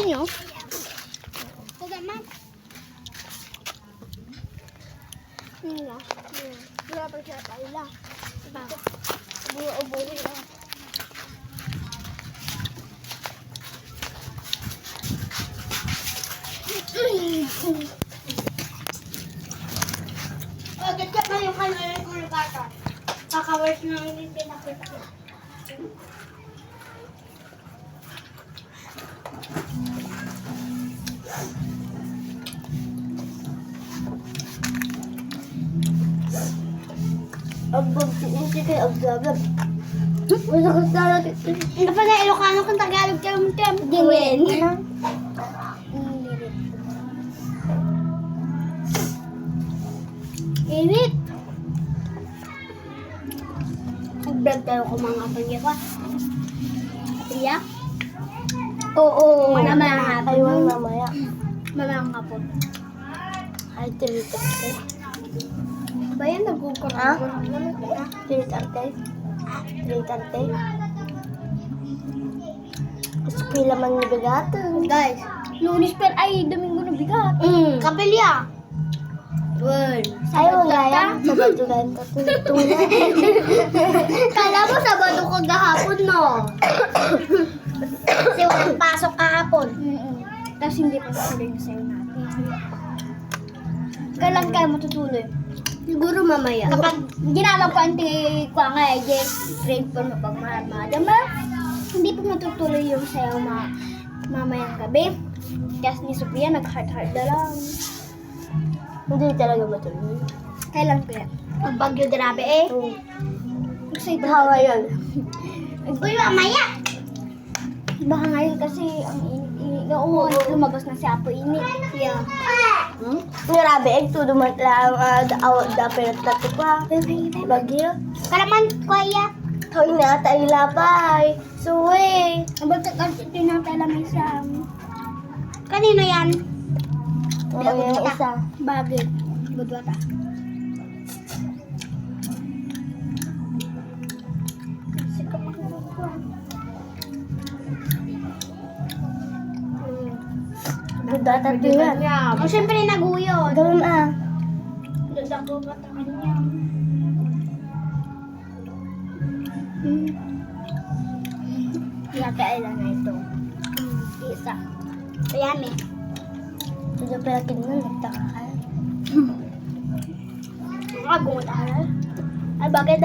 nyo? Huwag naman. Yun lang. Wala pa siya tayo lang. Buo-buo lang. Ganyan ba yung kanila ko yung kata? Kakawars na hindi pinakita ko. Hindi kayo absorber. Masakit na natin. Ano pa na Ilocano kung Tagalog kayo mo tiyan? Dingin. Init. Nag-vlog tayo kung mga kapagya ko. Kapagya? Oo. Malamang hapon. Aywan mamaya. Malamang hapon. Ay, tiritak ko. Ba yan? Nagkukurang. Ha? Tiritarte? Tiritarte? Gusto ko yung laman ng bigatan. Guys, Lunes per ay Domingo na bigat. Kapilya. Well, Ayaw nga yan. Sabado lang katulad. Kala mo Sabado ko gahapon, no? Kasi walang pasok kahapon. Tapos hindi pa natuloy na sa'yo natin. Kailan kayo matutuloy? Siguro mamaya. Kapag ginamag ko ang ko nga, grade 4 mo pag madam hindi pa matutuloy yung sayo mamayang gabi. Kasi ni Sophia nag-heart-heart na lang. Hindi talaga matuloy. Kailan ko yan? Ang bagyo grabe eh. Excited. Bahawa yun. Uy, mamaya! Baka ngayon kasi ang init. Oo, lumabas na si Apo init. Yeah. Grabe, ito dumatla ang dapat natatupwa. Bagyo. Kalaman, kuya. Hoy na, tayo lapay. Suwe. Ang bagay kasi tinatala may sa... Kanino yan? Oo, yung isa. Bagay. Budwata. Budata tingnan. O, syempre naguyod. Ganun ah. Dadako ka ta kanya. Yata ay lang na ito. Isa. Ayan eh. Medyo palakin na, nagtaka ka. Nakagungot ako. Ay, bagay